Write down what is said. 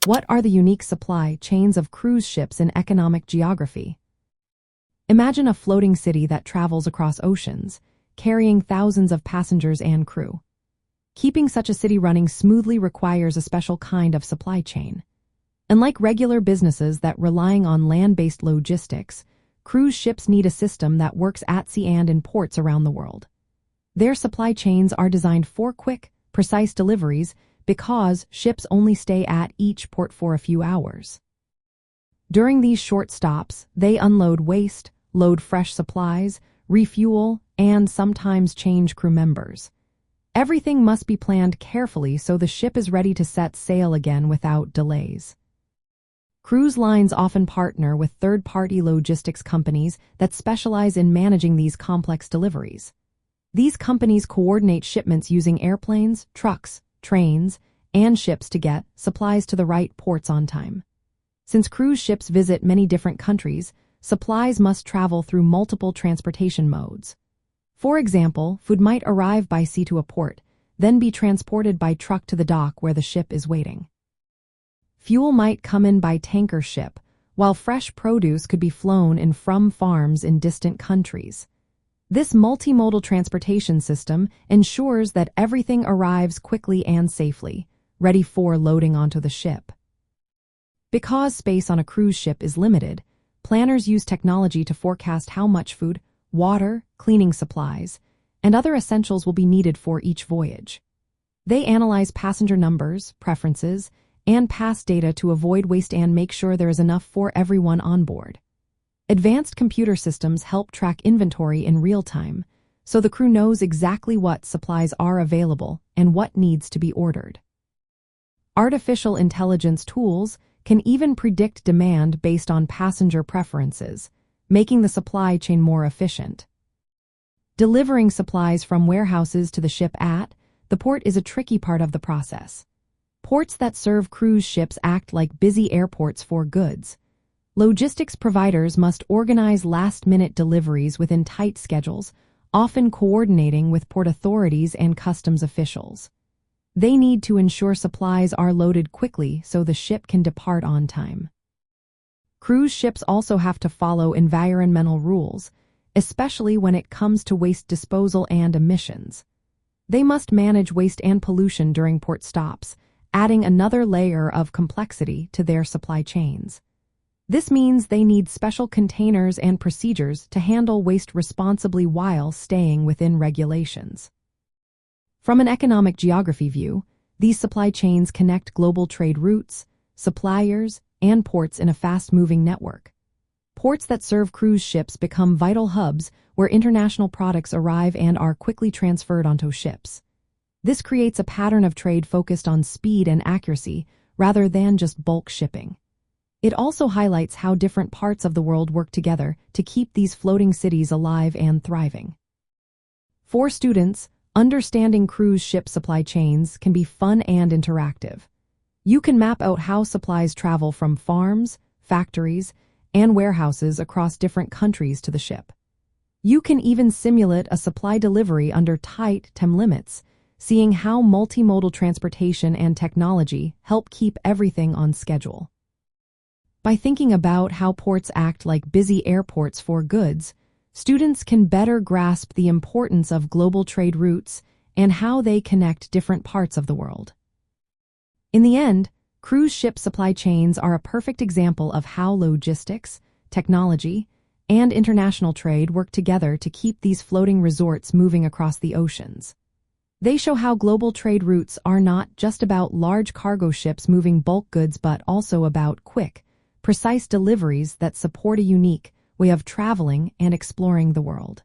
What are the unique supply chains of cruise ships in economic geography? Imagine a floating city that travels across oceans, carrying thousands of passengers and crew. Keeping such a city running smoothly requires a special kind of supply chain. Unlike regular businesses that relying on land-based logistics, cruise ships need a system that works at sea and in ports around the world. Their supply chains are designed for quick, precise deliveries because ships only stay at each port for a few hours. During these short stops, they unload waste, load fresh supplies, refuel, and sometimes change crew members. Everything must be planned carefully so the ship is ready to set sail again without delays. Cruise lines often partner with third-party logistics companies that specialize in managing these complex deliveries. These companies coordinate shipments using airplanes, trucks, trains, and ships to get supplies to the right ports on time. Since cruise ships visit many different countries, supplies must travel through multiple transportation modes. For example, food might arrive by sea to a port, then be transported by truck to the dock where the ship is waiting. Fuel might come in by tanker ship, while fresh produce could be flown in from farms in distant countries. This multimodal transportation system ensures that everything arrives quickly and safely, ready for loading onto the ship. Because space on a cruise ship is limited, planners use technology to forecast how much food, water, cleaning supplies, and other essentials will be needed for each voyage. They analyze passenger numbers, preferences, and past data to avoid waste and make sure there is enough for everyone on board. Advanced computer systems help track inventory in real time, so the crew knows exactly what supplies are available and what needs to be ordered. Artificial intelligence tools can even predict demand based on passenger preferences, making the supply chain more efficient. Delivering supplies from warehouses to the ship at the port is a tricky part of the process. Ports that serve cruise ships act like busy airports for goods. Logistics providers must organize last-minute deliveries within tight schedules, often coordinating with port authorities and customs officials. They need to ensure supplies are loaded quickly so the ship can depart on time. Cruise ships also have to follow environmental rules, especially when it comes to waste disposal and emissions. They must manage waste and pollution during port stops, adding another layer of complexity to their supply chains. This means they need special containers and procedures to handle waste responsibly while staying within regulations. From an economic geography view, these supply chains connect global trade routes, suppliers, and ports in a fast-moving network. Ports that serve cruise ships become vital hubs where international products arrive and are quickly transferred onto ships. This creates a pattern of trade focused on speed and accuracy rather than just bulk shipping. It also highlights how different parts of the world work together to keep these floating cities alive and thriving. For students, understanding cruise ship supply chains can be fun and interactive. You can map out how supplies travel from farms, factories, and warehouses across different countries to the ship. You can even simulate a supply delivery under tight time limits, seeing how multimodal transportation and technology help keep everything on schedule. By thinking about how ports act like busy airports for goods, students can better grasp the importance of global trade routes and how they connect different parts of the world. In the end, cruise ship supply chains are a perfect example of how logistics, technology, and international trade work together to keep these floating resorts moving across the oceans. They show how global trade routes are not just about large cargo ships moving bulk goods but also about quick, precise deliveries that support a unique way of traveling and exploring the world.